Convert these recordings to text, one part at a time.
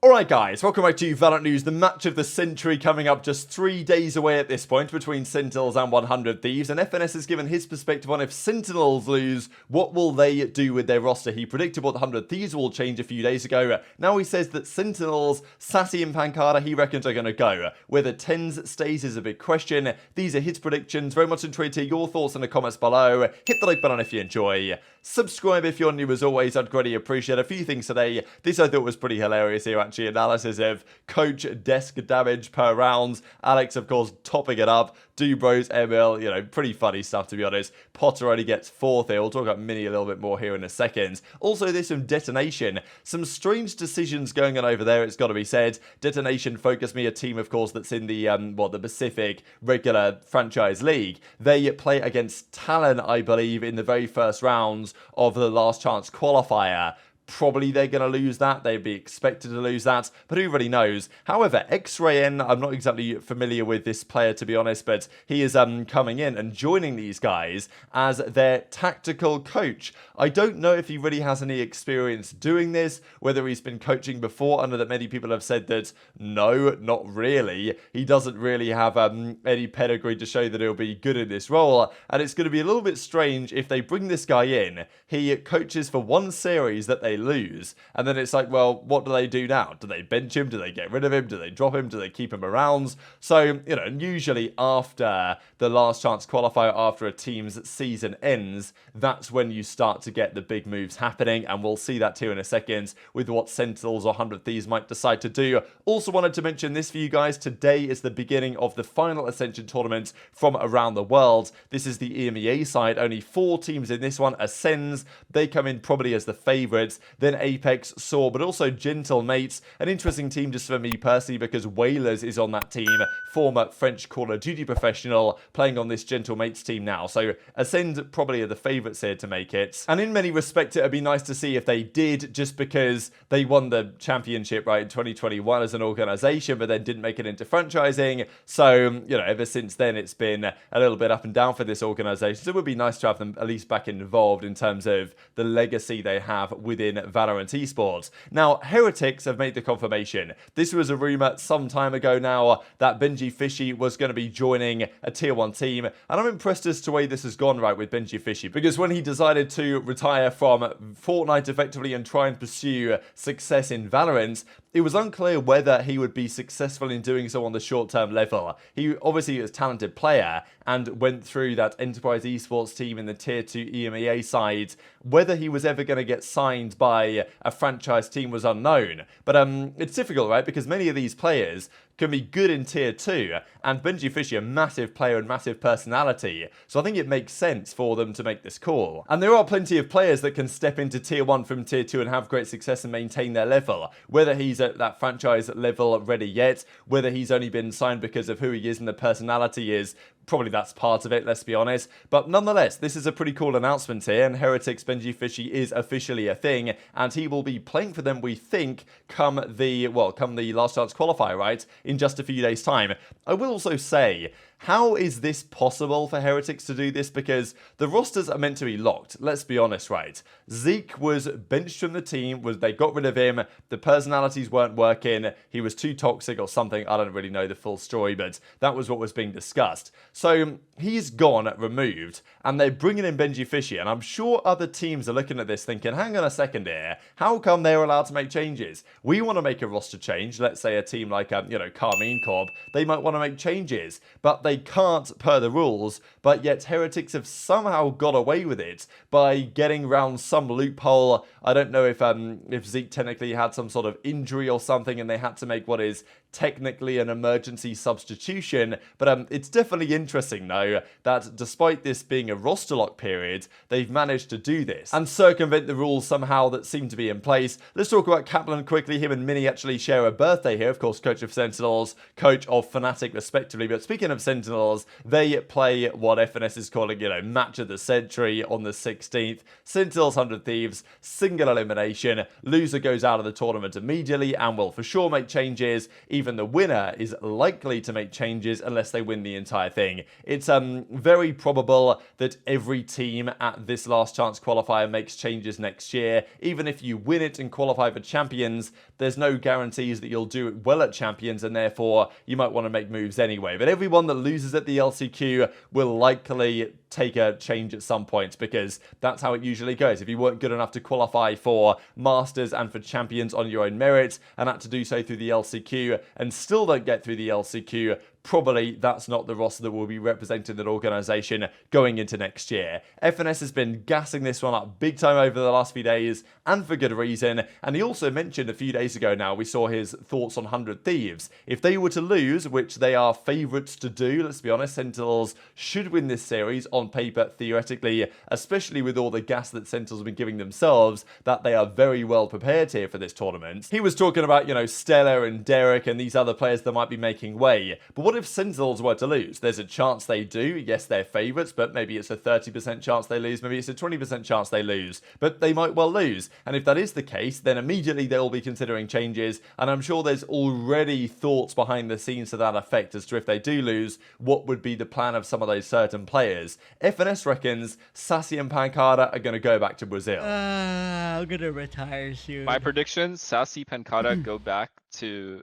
Alright guys, welcome back to VALORANT News. The match of the century coming up just 3 days away at this point between Sentinels and 100 Thieves, and FNS has given his perspective on if Sentinels lose, what will they do with their roster. He predicted what the 100 Thieves will change a few days ago. Now he says that Sentinels, Sacy pANcada, he reckons are going to go. Whether TenZ stays is a big question. These are his predictions. Very much intrigued to hear your thoughts in the comments below. Hit the like button if you enjoy. Subscribe if you're new as always, I'd greatly appreciate a few things today. This I thought was pretty hilarious here actually, analysis of coach desk damage per round. Alex of course topping it up. Dubros, ML, you know, pretty funny stuff to be honest. Potter only gets 4th here. We'll talk about Mini a little bit more here in a second. Also there's some Detonation. Some strange decisions going on over there, it's got to be said. Detonation Focus Me, a team of course that's in the, the Pacific regular franchise league. They play against Talon, I believe, in the very first rounds of the last chance qualifier. Probably they're going to lose that. They'd be expected to lose that, but who really knows? However, X-Ray-N, I'm not exactly familiar with this player to be honest, but he is coming in and joining these guys as their tactical coach. I don't know if he really has any experience doing this, whether he's been coaching before. I know that many people have said that no, not really. He doesn't really have any pedigree to show that he'll be good in this role, and it's going to be a little bit strange if they bring this guy in. He coaches for one series that they lose, and then it's like, well, what do they do now? Do they bench him? Do they get rid of him? Do they drop him? Do they keep him around? So, you know, usually after the last chance qualifier, after a team's season ends, that's when you start to get the big moves happening, and we'll see that too in a second with what Sentinels or 100 Thieves might decide to do. Also wanted to mention this for you guys. Today is the beginning of the final Ascension tournament from around the world. This is the EMEA side. Only 4 teams in this one. Ascends, they come in probably as the favourites. Then Apex, Saw, but also Gentle Mates. An interesting team just for me personally because Whalers is on that team. Former French Call of Duty professional playing on this Gentle Mates team now. So Ascend probably are the favourites here to make it. And in many respects it would be nice to see if they did, just because they won the championship right in 2021 as an organisation, but then didn't make it into franchising. So, you know, ever since then it's been a little bit up and down for this organisation. So it would be nice to have them at least back involved in terms of the legacy they have within VALORANT esports. Now, Heretics have made the confirmation. This was a rumour some time ago now that Benjyfishy was going to be joining a tier 1 team, and I'm impressed as to the way this has gone right with Benjyfishy, because when he decided to retire from Fortnite effectively and try and pursue success in VALORANT, it was unclear whether he would be successful in doing so on the short-term level. He obviously is a talented player and went through that enterprise esports team in the tier 2 EMEA side. Whether he was ever going to get signed by a franchise team was unknown. But it's difficult, right? Because many of these players can be good in tier 2, and Benjyfishy a massive player and massive personality, so I think it makes sense for them to make this call. And there are plenty of players that can step into tier 1 from tier 2 and have great success and maintain their level. Whether he's at that franchise level ready yet, whether he's only been signed because of who he is and the personality is, probably that's part of it, let's be honest. But nonetheless, this is a pretty cool announcement here, and Heretics Benjyfishy is officially a thing, and he will be playing for them, we think, come the last chance qualifier, right? In just a few days' time. I will also say, how is this possible for Heretics to do this? Because the rosters are meant to be locked. Let's be honest, right? Zeke was benched from the team. They got rid of him. The personalities weren't working. He was too toxic or something. I don't really know the full story, but that was what was being discussed. So he's gone, removed, and they're bringing in Benjyfishy. And I'm sure other teams are looking at this thinking, hang on a second here. How come they're allowed to make changes? We want to make a roster change. Let's say a team like, Carmine Corp. They might want to make changes, but they can't per the rules, but yet Heretics have somehow got away with it by getting around some loophole. I don't know if Zeke technically had some sort of injury or something and they had to make what is technically an emergency substitution, but it's definitely interesting though that despite this being a roster lock period, they've managed to do this and circumvent the rules somehow that seem to be in place. Let's talk about Kaplan quickly. Him and Mini actually share a birthday here, of course, coach of Sentinels, coach of Fnatic respectively. But speaking of Sentinels, they play what FNS is calling, match of the century on the 16th. Sentinels 100 Thieves, single elimination. Loser goes out of the tournament immediately and will for sure make changes. Even the winner is likely to make changes unless they win the entire thing. It's very probable that every team at this last chance qualifier makes changes next year. Even if you win it and qualify for champions, there's no guarantees that you'll do it well at Champions, and therefore you might want to make moves anyway. But everyone that loses at the LCQ will likely take a change at some point, because that's how it usually goes. If you weren't good enough to qualify for Masters and for Champions on your own merit and had to do so through the LCQ and still don't get through the LCQ, probably that's not the roster that will be representing that organization going into next year. FNS has been gassing this one up big time over the last few days, and for good reason. And he also mentioned a few days ago now, we saw his thoughts on 100 Thieves. If they were to lose, which they are favourites to do, let's be honest, Sentinels should win this series on paper, theoretically, especially with all the gas that Sentinels have been giving themselves, that they are very well prepared here for this tournament. He was talking about, you know, Stella and Derek and these other players that might be making way. But what if Sentinels were to lose? There's a chance they do. Yes, they're favourites, but maybe it's a 30% chance they lose. Maybe it's a 20% chance they lose. But they might well lose. And if that is the case, then immediately they'll be considering changes. And I'm sure there's already thoughts behind the scenes to that effect as to if they do lose, what would be the plan of some of those certain players. FNS reckons Sacy and pANcada are going to go back to Brazil. I'm going to retire soon. My prediction, Sacy pANcada go back to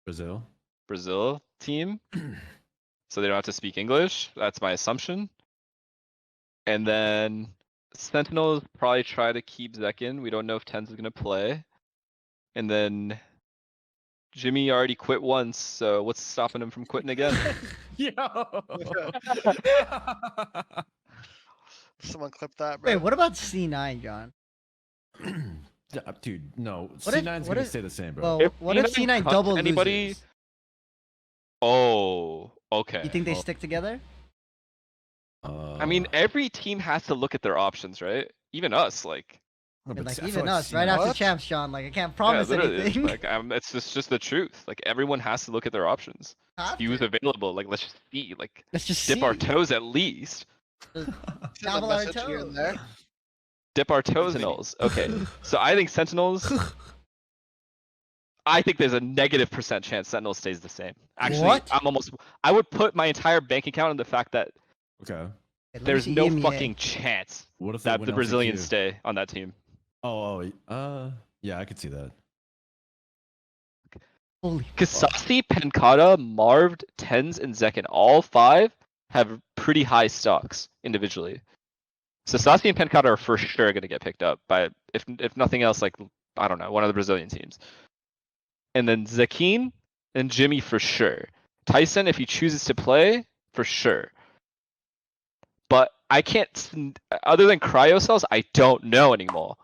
Brazil team. So they don't have to speak English. That's my assumption. And then Sentinels probably try to keep Zekin. We don't know if TenZ is going to play. And then Jimmy already quit once, so what's stopping him from quitting again? Yo! Someone clip that, bro. Wait, what about C9, John? Dude, no. What if- C9's what gonna if- stay the same, bro. Well, If what if C9 C9 cuts double anybody- loses? Oh, okay. You think they stick together? I mean, every team has to look at their options, right? Even us, like. No, but Like I feel even like us, right after What? champs, John. Like I can't Yeah, promise literally, anything. Like, it's just the truth. Like everyone has to look at their options. Have Who's to. available? Like let's just see. Like Let's just dip see. our toes at least. There's a Dabble our message here and toes. there. Dip our toes in those. Okay. So I think Sentinels. I think there's a -% chance Sentinels stays the same. Actually, What? I would put my entire bank account on the fact that Okay. Okay, let me there's see no EMEA. fucking chance What if they that win the Brazilians LCQ? stay on that team. Yeah, I could see that. Holy Because Sacy, pANcada, Marved, TenZ, and Zekin, all 5 have pretty high stocks individually. So Sacy and pANcada are for sure going to get picked up by, if nothing else, like, I don't know, one of the Brazilian teams. And then Zekin and Jimmy for sure. Tyson, if he chooses to play, for sure. But I can't, other than cryo cells, I don't know anymore.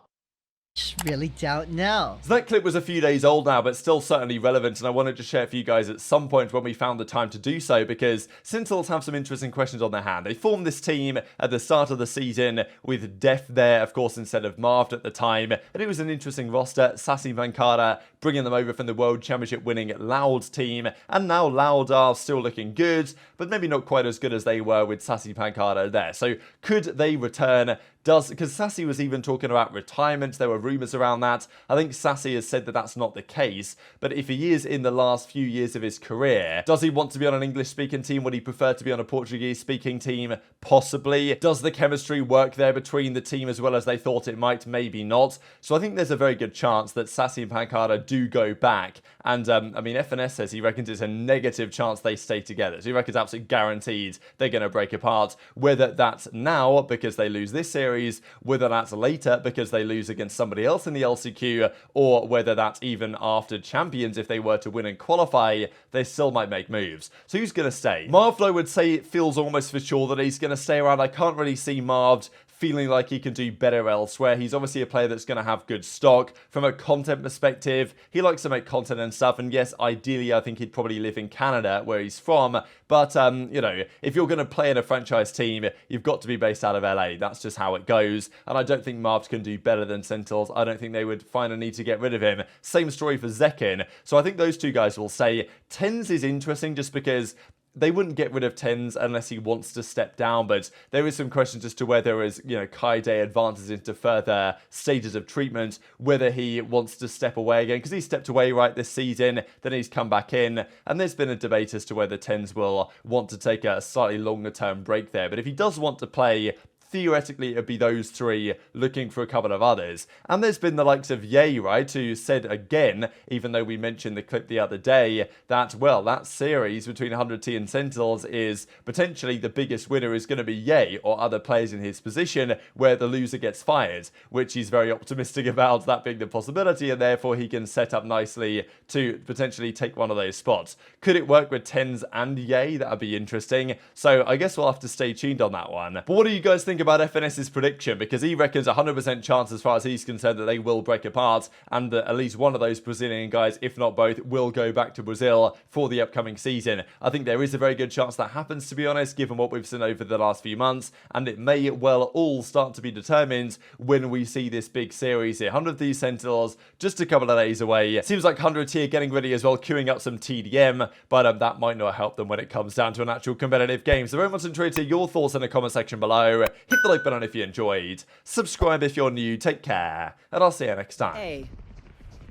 Just really doubt now. So that clip was a few days old now, but still certainly relevant, and I wanted to share for you guys at some point when we found the time to do so, because Sentinels have some interesting questions on their hand. They formed this team at the start of the season with Dephh there, of course, instead of Marved at the time, and it was an interesting roster. Sacy pANcada bringing them over from the World Championship winning Loud's team, and now Loud are still looking good, but maybe not quite as good as they were with Sacy pANcada there. So could they return? Because Sacy was even talking about retirement, there were rumours around that. I think Sacy has said that that's not the case, but if he is in the last few years of his career, does he want to be on an English-speaking team? Would he prefer to be on a Portuguese-speaking team? Possibly. Does the chemistry work there between the team as well as they thought it might? Maybe not. So I think there's a very good chance that Sacy and pANcada do go back, and I mean, FNS says he reckons it's a negative chance they stay together, so he reckons absolutely guaranteed they're going to break apart, whether that's now because they lose this series, whether that's later because they lose against somebody else in the LCQ, or whether that's even after Champions. If they were to win and qualify, they still might make moves. So who's going to stay? Marved, I would say it feels almost for sure that he's going to stay around. I can't really see Marved feeling like he can do better elsewhere. He's obviously a player that's going to have good stock. From a content perspective, he likes to make content and stuff, and yes, ideally I think he'd probably live in Canada where he's from, but you know, if you're going to play in a franchise team, you've got to be based out of LA. That's just how it goes, and I don't think Marved can do better than Sentinels. I don't think they would find a need to get rid of him. Same story for Zekin, so I think those two guys will say. TenZ is interesting just because they wouldn't get rid of TenZ unless he wants to step down, but there is some questions as to whether, as you know, Kaide advances into further stages of treatment, whether he wants to step away again, because he stepped away right this season, then he's come back in, and there's been a debate as to whether TenZ will want to take a slightly longer term break there. But if he does want to play theoretically it'd be those three looking for a couple of others. And there's been the likes of Ye, right, who said again, even though we mentioned the clip the other day, that, well, that series between 100T and Sentinels is potentially the biggest winner is going to be Ye or other players in his position where the loser gets fired, which he's very optimistic about that being the possibility, and therefore he can set up nicely to potentially take one of those spots. Could it work with TenZ and Ye? That would be interesting. So I guess we'll have to stay tuned on that one. But what do you guys think about FNS's prediction? Because he reckons 100% chance as far as he's concerned that they will break apart and that at least one of those Brazilian guys, if not both, will go back to Brazil for the upcoming season. I think there is a very good chance that happens, to be honest, given what we've seen over the last few months, and it may well all start to be determined when we see this big series here. 100 Thieves Sentinels, just a couple of days away. Seems like 100 here getting ready as well, queuing up some TDM, but that might not help them when it comes down to an actual competitive game. So very much enjoyed to hear your thoughts in the comment section below. Hit the like button if you enjoyed. Subscribe if you're new. Take care, and I'll see you next time. Hey.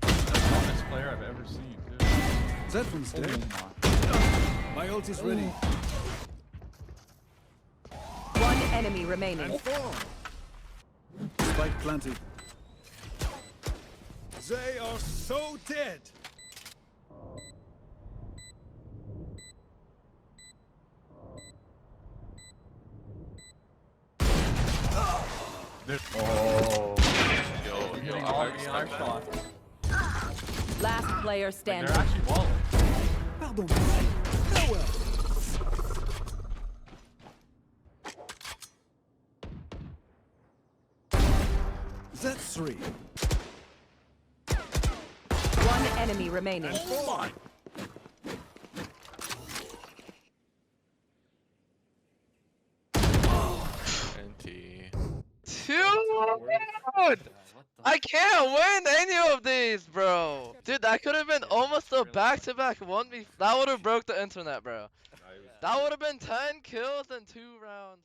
Strongest player I've ever seen, too. Zyppan's dead. My ult is ready. One enemy remaining. Spike planted. They are so dead. Oh. Yo, Getting I'm all very AI stuck, shots. Last player Like, standing. they're actually walling. Pardon. Farewell. That's three. One enemy remaining. NT. Dude! I can't win any of these, bro. Dude, that could have been almost a back-to-back 1v. That would have broke the internet, bro. That would have been 10 kills in 2 rounds.